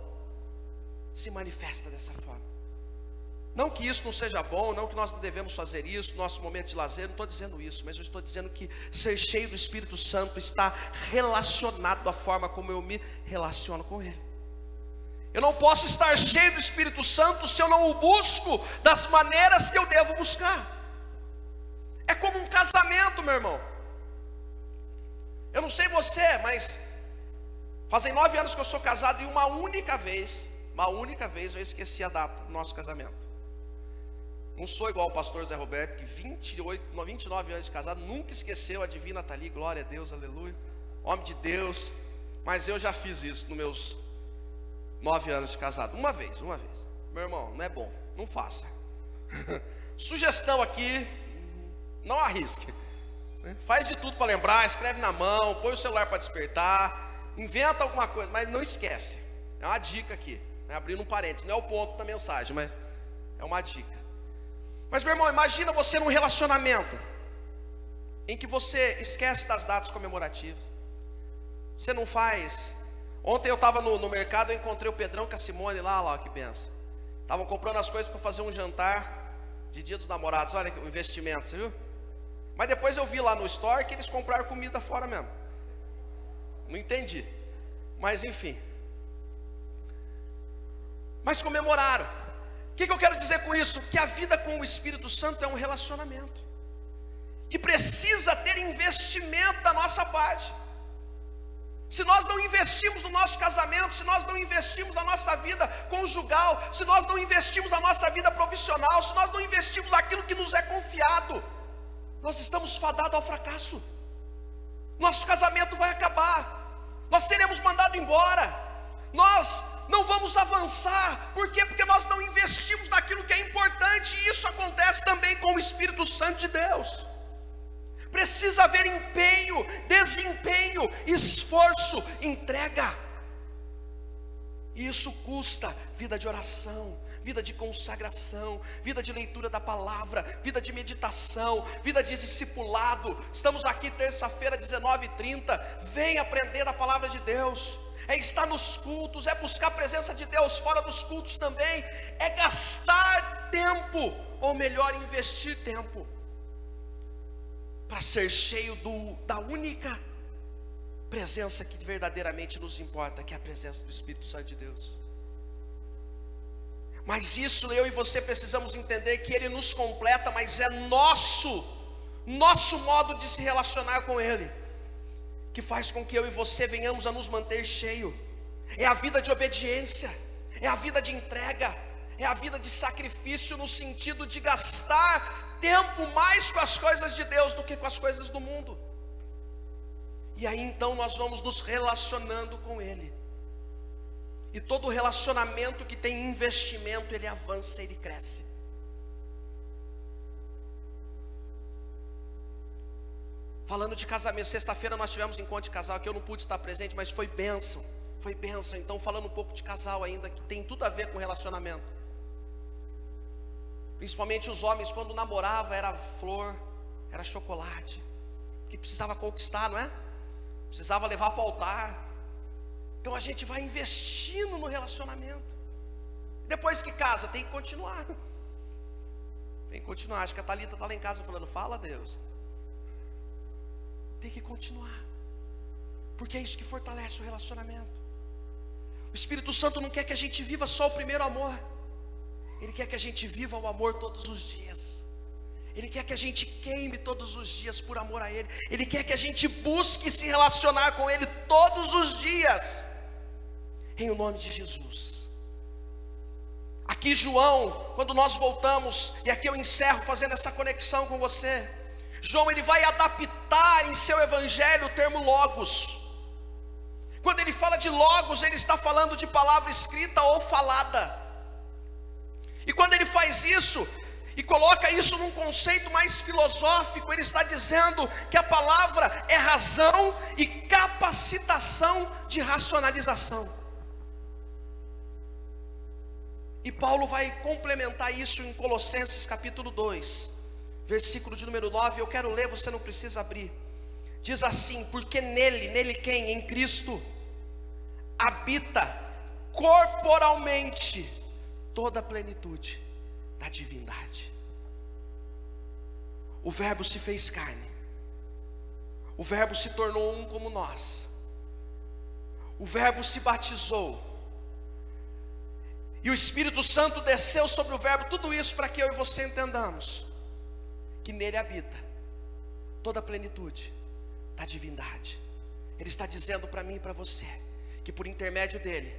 se manifesta dessa forma. Não que isso não seja bom, não que nós não devemos fazer isso no nosso momento de lazer, não estou dizendo isso, mas eu estou dizendo que ser cheio do Espírito Santo está relacionado à forma como eu me relaciono com Ele. Eu não posso estar cheio do Espírito Santo se eu não o busco das maneiras que eu devo buscar. É como um casamento, meu irmão. Eu não sei você, mas fazem 9 anos que eu sou casado, e uma única vez eu esqueci a data do nosso casamento. Não sou igual o pastor Zé Roberto, que 29 anos de casado, nunca esqueceu. A divina está ali, glória a Deus, aleluia, homem de Deus. Mas eu já fiz isso nos meus 9 anos de casado, uma vez. Meu irmão, não é bom, não faça. Sugestão aqui, não arrisque. Faz de tudo para lembrar, escreve na mão, põe o celular para despertar, inventa alguma coisa, mas não esquece. É uma dica aqui, né? Abrindo um parênteses, não é o ponto da mensagem, mas é uma dica. Mas meu irmão, imagina você num relacionamento em que você esquece das datas comemorativas. Você não faz. Ontem eu estava no mercado, eu encontrei o Pedrão com a Simone lá, que benção. Estavam comprando as coisas para fazer um jantar de Dia dos Namorados. Olha o investimento, você viu? Mas depois eu vi lá no store que eles compraram comida fora mesmo. Não entendi, mas enfim. Mas comemoraram. O que eu quero dizer com isso? Que a vida com o Espírito Santo é um relacionamento, e precisa ter investimento da nossa parte. Se nós não investimos no nosso casamento, se nós não investimos na nossa vida conjugal, se nós não investimos na nossa vida profissional, se nós não investimos naquilo que nos é confiado, nós estamos fadados ao fracasso. Nosso casamento vai acabar, nós seremos mandados embora, nós não vamos avançar. Por quê? Porque nós não investimos naquilo que é importante, e isso acontece também com o Espírito Santo de Deus. Precisa haver empenho, desempenho, esforço, entrega. E isso custa vida de oração, vida de consagração, vida de leitura da palavra, vida de meditação, vida de discipulado. Estamos aqui terça-feira, 19h30. Vem aprender a palavra de Deus. É estar nos cultos, é buscar a presença de Deus fora dos cultos também. É gastar tempo, ou melhor, investir tempo, para ser cheio da única presença que verdadeiramente nos importa, que é a presença do Espírito Santo de Deus. Mas isso eu e você precisamos entender, que Ele nos completa, mas é nosso modo de se relacionar com Ele que faz com que eu e você venhamos a nos manter cheio. É a vida de obediência, é a vida de entrega, é a vida de sacrifício, no sentido de gastar tempo mais com as coisas de Deus do que com as coisas do mundo. E aí então nós vamos nos relacionando com Ele. E todo relacionamento que tem investimento, ele avança, ele cresce. Falando de casamento, sexta-feira nós tivemos encontro de casal, que eu não pude estar presente, mas foi bênção. Foi bênção. Então, falando um pouco de casal ainda, que tem tudo a ver com relacionamento. Principalmente os homens, quando namorava, era flor, era chocolate, que precisava conquistar, não é? Precisava levar para o altar. Então a gente vai investindo no relacionamento. Depois que casa, tem que continuar. Tem que continuar. Acho que a Thalita está lá em casa falando, fala Deus. Tem que continuar, porque é isso que fortalece o relacionamento. O Espírito Santo não quer que a gente viva só o primeiro amor. Ele quer que a gente viva o amor todos os dias. Ele quer que a gente queime todos os dias por amor a Ele. Ele quer que a gente busque se relacionar com Ele todos os dias, em o nome de Jesus. Aqui João, quando nós voltamos, e aqui eu encerro fazendo essa conexão com você, João ele vai adaptar em seu evangelho o termo logos. Quando ele fala de logos, ele está falando de palavra escrita ou falada. E quando ele faz isso, e coloca isso num conceito mais filosófico, ele está dizendo que a palavra é razão e capacitação de racionalização. E Paulo vai complementar isso em Colossenses capítulo 2, versículo de número 9, eu quero ler, você não precisa abrir. Diz assim: porque nele quem? Em Cristo, habita corporalmente toda a plenitude da divindade. O Verbo se fez carne, o Verbo se tornou um como nós, o Verbo se batizou, e o Espírito Santo desceu sobre o Verbo. Tudo isso para que eu e você entendamos que nele habita toda a plenitude da divindade. Ele está dizendo para mim e para você que por intermédio dele,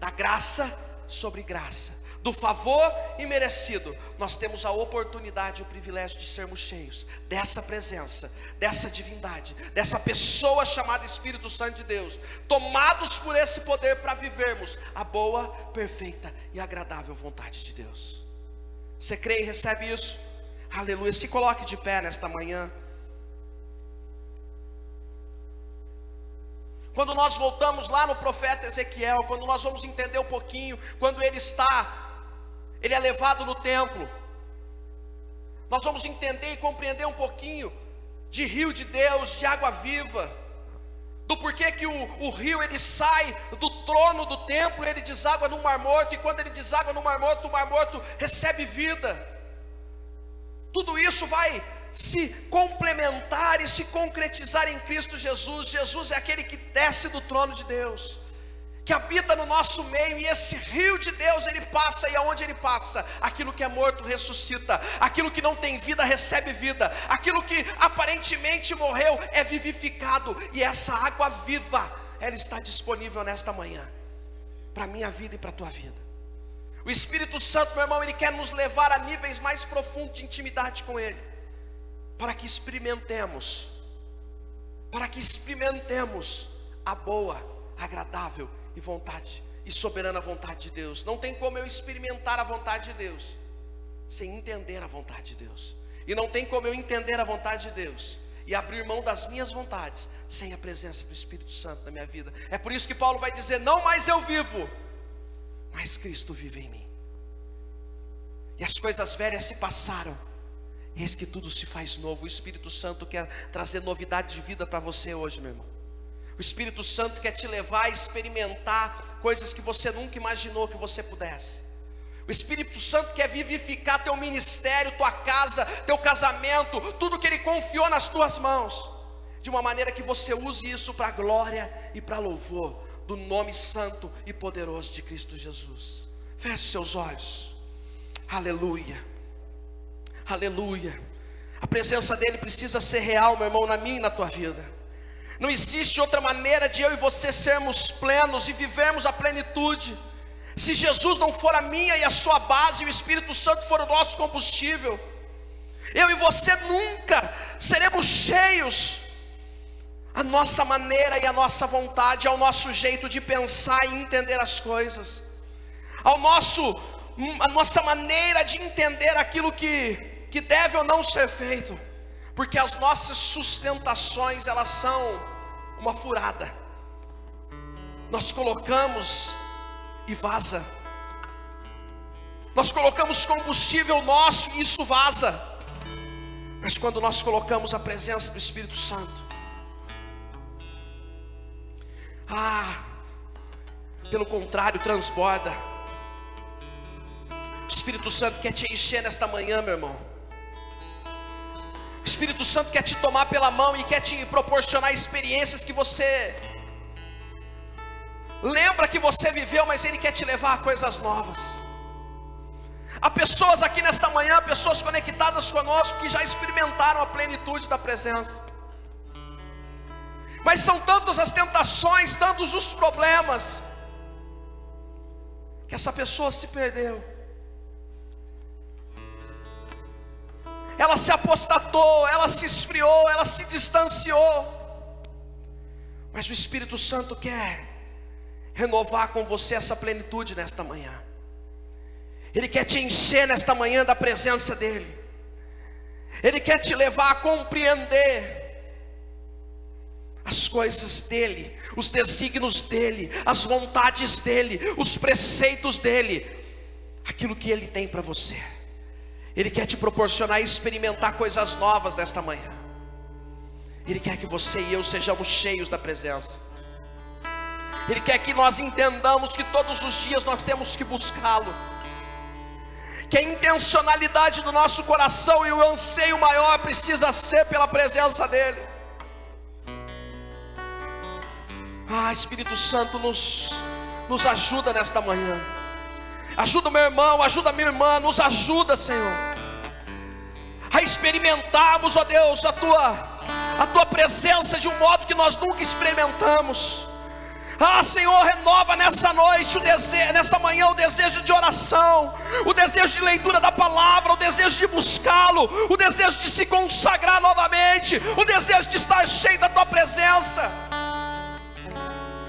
da graça sobre graça, do favor imerecido, nós temos a oportunidade e o privilégio de sermos cheios dessa presença, dessa divindade, dessa pessoa chamada Espírito Santo de Deus, tomados por esse poder para vivermos a boa, perfeita e agradável vontade de Deus. Você crê e recebe isso? Aleluia. Se coloque de pé nesta manhã. Quando nós voltamos lá no profeta Ezequiel, quando nós vamos entender um pouquinho, quando ele é levado no templo, nós vamos entender e compreender um pouquinho de rio de Deus, de água viva, do porquê que o rio ele sai do trono do templo, ele deságua no Mar Morto, e quando ele deságua no Mar Morto, o Mar Morto recebe vida. Tudo isso vai se complementar e se concretizar em Cristo Jesus. Jesus é aquele que desce do trono de Deus, que habita no nosso meio, e esse rio de Deus ele passa, e aonde ele passa, aquilo que é morto ressuscita, aquilo que não tem vida recebe vida, aquilo que aparentemente morreu é vivificado, e essa água viva, ela está disponível nesta manhã, para a minha vida e para a tua vida. O Espírito Santo, meu irmão, ele quer nos levar a níveis mais profundos de intimidade com ele, para que experimentemos a boa, agradável e soberana vontade de Deus. Não tem como eu experimentar a vontade de Deus sem entender a vontade de Deus, e não tem como eu entender a vontade de Deus e abrir mão das minhas vontades sem a presença do Espírito Santo na minha vida. É por isso que Paulo vai dizer: não mais eu vivo, mas Cristo vive em mim, e as coisas velhas se passaram, eis que tudo se faz novo. O Espírito Santo quer trazer novidade de vida para você hoje, meu irmão. O Espírito Santo quer te levar a experimentar coisas que você nunca imaginou que você pudesse. O Espírito Santo quer vivificar teu ministério, tua casa, teu casamento, tudo que Ele confiou nas tuas mãos, de uma maneira que você use isso para a glória e para louvor do nome santo e poderoso de Cristo Jesus. Feche seus olhos. Aleluia, aleluia. A presença dEle precisa ser real, meu irmão, na minha e na tua vida. Não existe outra maneira de eu e você sermos plenos e vivermos a plenitude, se Jesus não for a minha e a sua base, e o Espírito Santo for o nosso combustível. Eu e você nunca seremos cheios à nossa maneira e à nossa vontade, ao nosso jeito de pensar e entender as coisas, a nossa maneira de entender aquilo que deve ou não ser feito, porque as nossas sustentações, elas são uma furada. Nós colocamos e vaza, nós colocamos combustível nosso e isso vaza, mas quando nós colocamos a presença do Espírito Santo, pelo contrário, transborda. O Espírito Santo quer te encher nesta manhã, meu irmão. O Espírito Santo quer te tomar pela mão e quer te proporcionar experiências que você lembra que você viveu, mas Ele quer te levar a coisas novas. Há pessoas aqui nesta manhã, pessoas conectadas conosco, que já experimentaram a plenitude da presença, mas são tantas as tentações, tantos os problemas, que essa pessoa se perdeu. Ela se apostatou, ela se esfriou, ela se distanciou. Mas o Espírito Santo quer renovar com você essa plenitude nesta manhã. Ele quer te encher nesta manhã da presença dEle. Ele quer te levar a compreender as coisas dEle, os desígnios dEle, as vontades dEle, os preceitos dEle, aquilo que Ele tem para você. Ele quer te proporcionar e experimentar coisas novas nesta manhã. Ele quer que você e eu sejamos cheios da presença. Ele quer que nós entendamos que todos os dias nós temos que buscá-lo, que a intencionalidade do nosso coração e o anseio maior precisa ser pela presença dEle. Espírito Santo, nos ajuda nesta manhã. Ajuda o meu irmão, ajuda a minha irmã, nos ajuda, Senhor, a experimentarmos, ó Deus, a tua presença de um modo que nós nunca experimentamos. Senhor, renova nessa noite nessa manhã o desejo de oração, o desejo de leitura da palavra, o desejo de buscá-lo, o desejo de se consagrar novamente, o desejo de estar cheio da tua presença.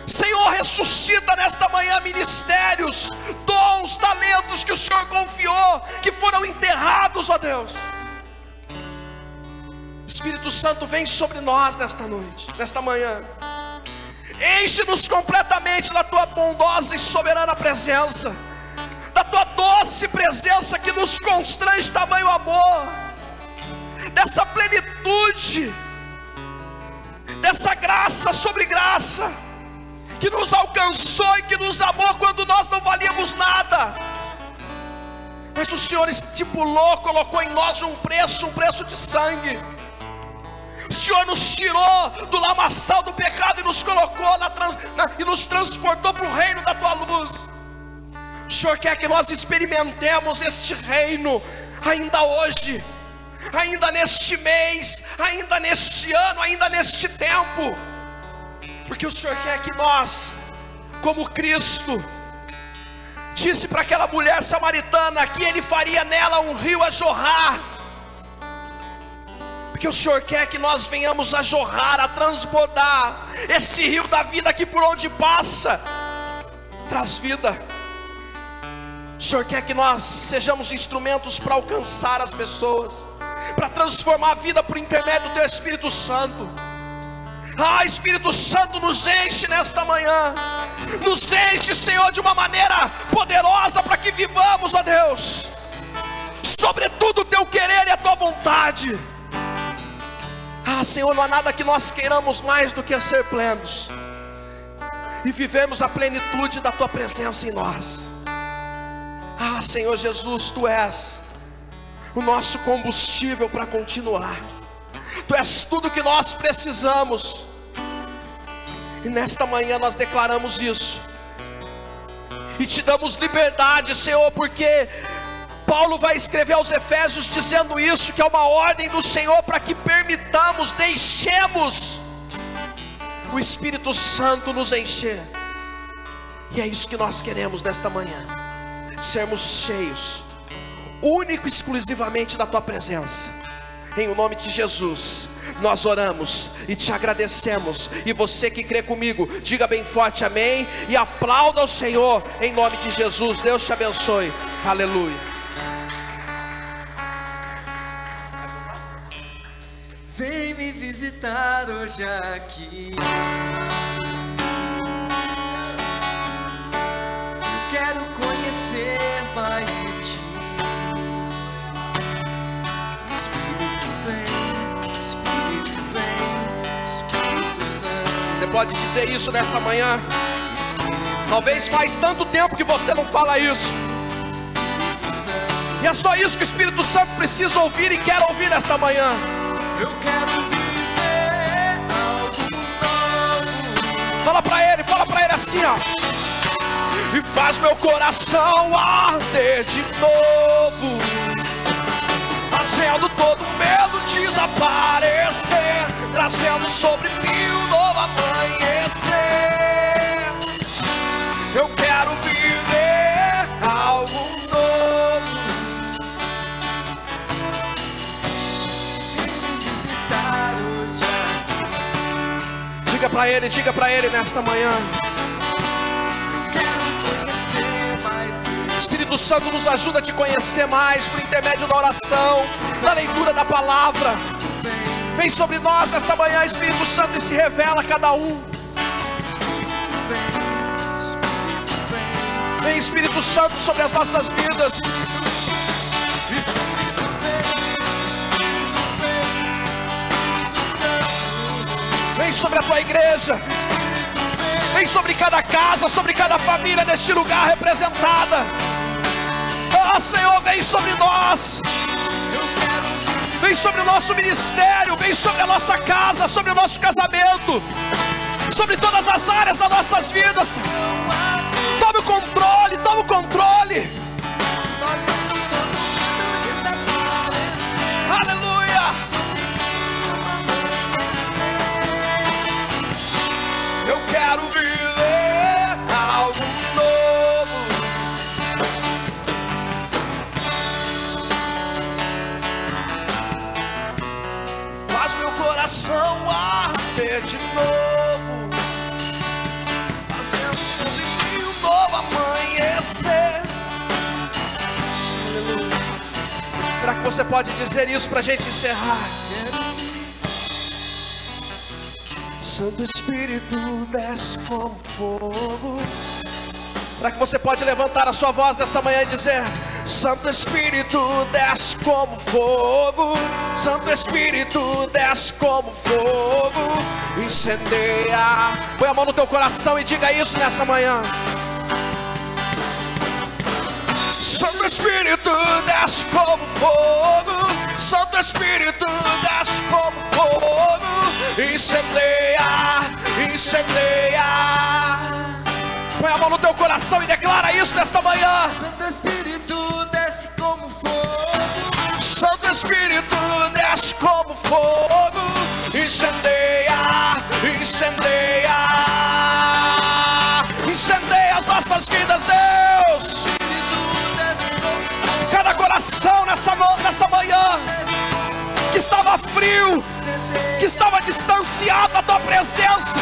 Senhor, ressuscita nesta manhã ministérios, dons, talentos que o Senhor confiou, que foram enterrados, ó Deus. Espírito Santo, vem sobre nós nesta noite, nesta manhã. Enche-nos completamente da tua bondosa e soberana presença, da tua doce presença que nos constrange tamanho amor, dessa plenitude, essa graça sobre graça, que nos alcançou e que nos amou quando nós não valíamos nada, mas o Senhor estipulou, colocou em nós um preço de sangue. O Senhor nos tirou do lamaçal do pecado e nos colocou e nos transportou para o reino da tua luz. O Senhor quer que nós experimentemos este reino ainda hoje, ainda neste mês, ainda neste ano, ainda neste tempo, porque o Senhor quer que nós, como Cristo disse para aquela mulher samaritana, que Ele faria nela um rio a jorrar, porque o Senhor quer que nós venhamos a jorrar, a transbordar este rio da vida, que por onde passa traz vida. O Senhor quer que nós sejamos instrumentos para alcançar as pessoas, para transformar a vida por intermédio do Teu Espírito Santo. Espírito Santo, nos enche nesta manhã, nos enche, Senhor, de uma maneira poderosa, para que vivamos, ó Deus, sobretudo o Teu querer e a Tua vontade. Senhor, não há nada que nós queiramos mais do que ser plenos e vivemos a plenitude da Tua presença em nós. Senhor Jesus, Tu és o nosso combustível para continuar. Tu és tudo que nós precisamos. E nesta manhã nós declaramos isso e Te damos liberdade, Senhor, porque Paulo vai escrever aos Efésios dizendo isso, que é uma ordem do Senhor para que permitamos, deixemos o Espírito Santo nos encher. E é isso que nós queremos nesta manhã, sermos cheios, único e exclusivamente da Tua presença. Em o nome de Jesus nós oramos e Te agradecemos. E você que crê comigo, diga bem forte amém e aplauda ao Senhor em nome de Jesus. Deus te abençoe. Aleluia. Vem me visitar hoje aqui. Eu quero conhecer mais de Ti. Espírito vem, Espírito Santo. Você pode dizer isso nesta manhã? Talvez faz tanto tempo que você não fala isso, e é só isso que o Espírito Santo precisa ouvir e quer ouvir nesta manhã. Eu quero viver algo novo. Fala pra ele assim, ó. E faz meu coração arder de novo, fazendo todo medo desaparecer, trazendo sobre mim um novo amanhecer. Eu quero viver algo novo. Diga pra ele nesta manhã. Quero conhecer mais Deus. Espírito Santo, nos ajuda a Te conhecer mais por intermédio da oração, da leitura da palavra. Vem sobre nós nessa manhã, Espírito Santo, e se revela a cada um. Vem, Espírito Santo, sobre as nossas vidas. Vem sobre a Tua igreja. Vem sobre cada casa, sobre cada família deste lugar representada. Senhor, vem sobre nós. Vem sobre o nosso ministério. Vem sobre a nossa casa, sobre o nosso casamento, sobre todas as áreas das nossas vidas. Tome o controle, tome o controle. Aleluia. Eu quero viver algo novo. Faz meu coração arder de novo, fazendo sobre mim um novo amanhecer. Aleluia. Será que você pode dizer isso para a gente encerrar? Santo Espírito desce como fogo. Será que você pode levantar a sua voz nessa manhã e dizer: Santo Espírito, desce como fogo. Santo Espírito, desce como fogo. Incendeia. Põe a mão no teu coração e diga isso nessa manhã. Santo Espírito, desce como fogo. Santo Espírito, desce como fogo. Incendeia, incendeia. Põe a mão no teu coração e declara isso nesta manhã. Santo Espírito, desce como fogo. Santo Espírito, desce como fogo. Incendeia, incendeia. Incendeia as nossas vidas, Deus. Cada coração nessa manhã que estava frio, que estava distanciado da tua presença,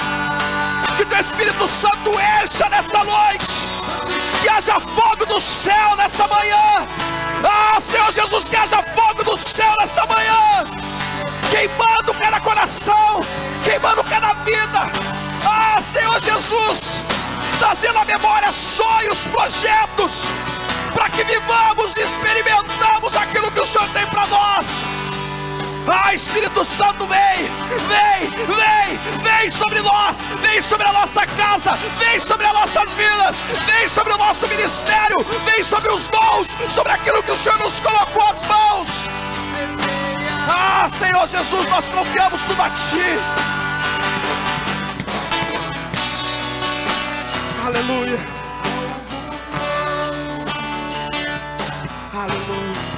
que teu Espírito Santo encha nessa noite, que haja fogo do céu nessa manhã. Ah, Senhor Jesus, que haja fogo do céu nesta manhã, queimando cada coração, queimando cada vida. Ah, Senhor Jesus, trazendo à memória sonhos, projetos, para que vivamos e experimentamos aquilo que o Senhor tem para nós. Ah, Espírito Santo, vem sobre nós, vem sobre a nossa casa, vem sobre as nossas vidas, vem sobre o nosso ministério, vem sobre os dons, sobre aquilo que o Senhor nos colocou às mãos. Ah, Senhor Jesus, nós confiamos tudo a Ti. Aleluia. Aleluia.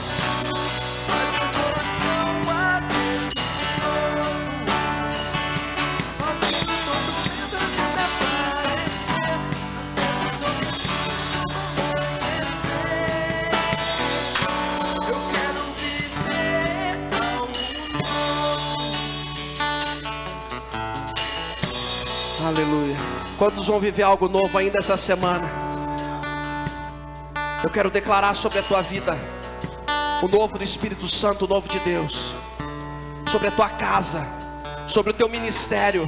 Aleluia. Quantos vão viver algo novo ainda essa semana? Eu quero declarar sobre a tua vida o novo do Espírito Santo, o novo de Deus, sobre a tua casa, sobre o teu ministério.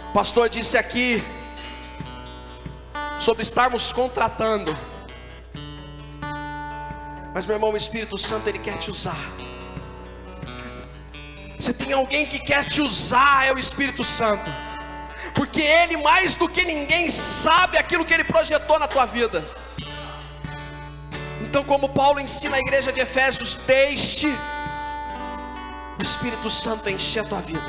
O pastor disse aqui sobre estarmos contratando, mas meu irmão, o Espírito Santo, ele quer te usar. Se tem alguém que quer te usar, é o Espírito Santo, porque Ele mais do que ninguém sabe aquilo que Ele projetou na tua vida. Então, como Paulo ensina a igreja de Efésios, deixe o Espírito Santo encher a tua vida,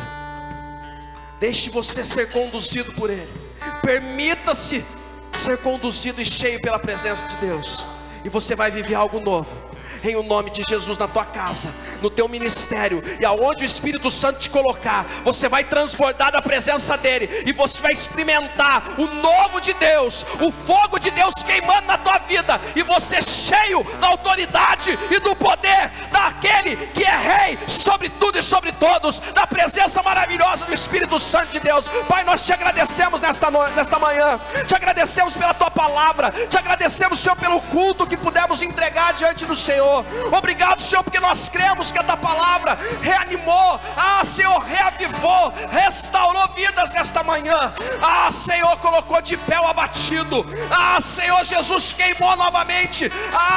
deixe você ser conduzido por Ele, permita-se ser conduzido e cheio pela presença de Deus, e você vai viver algo novo, em o nome de Jesus, na tua casa, no teu ministério, e aonde o Espírito Santo te colocar, você vai transbordar da presença dEle, e você vai experimentar o novo de Deus, o fogo de Deus queimando na tua vida, e você cheio da autoridade e do poder daquele que é Rei sobre tudo e sobre todos, da presença maravilhosa do Espírito Santo de Deus. Pai, nós te agradecemos nesta manhã, te agradecemos pela tua palavra, te agradecemos, Senhor, pelo culto que pudemos entregar diante do Senhor. Obrigado, Senhor, porque nós cremos que a tua palavra reanimou, Senhor, reavivou, restaurou vidas nesta manhã. Senhor, colocou de pé o abatido. Senhor Jesus, queimou novamente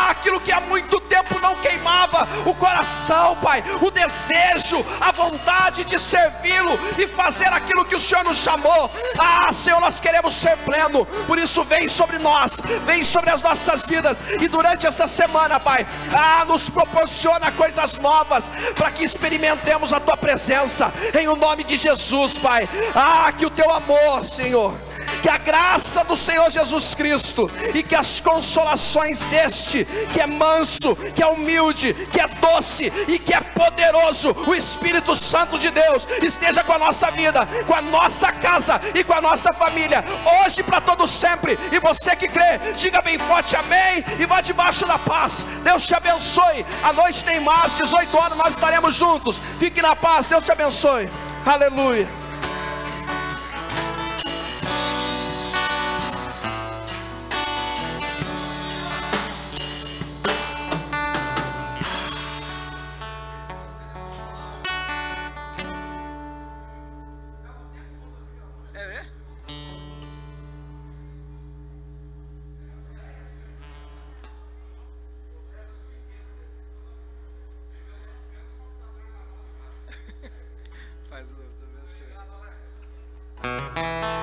aquilo que há muito tempo não queimava, o coração, Pai, o desejo, a vontade de servi-lo e fazer aquilo que o Senhor nos chamou. Senhor, nós queremos ser pleno, por isso vem sobre nós, vem sobre as nossas vidas, e durante essa semana, Pai, nos proporciona coisas novas, para que experimentemos a tua presença, em o nome de Jesus, Pai. Que o teu amor, Senhor, que a graça do Senhor Jesus Cristo, e que as consolações deste, que é manso, que é humilde, que é doce e que é poderoso, o Espírito Santo de Deus, esteja com a nossa vida, com a nossa casa e com a nossa família, hoje para todo sempre. E você que crê, diga bem forte amém, e vá debaixo da paz. Deus te abençoe. A noite tem mais, 18 horas nós estaremos juntos. Fique na paz, Deus te abençoe. Aleluia. demais, Deus abençoe.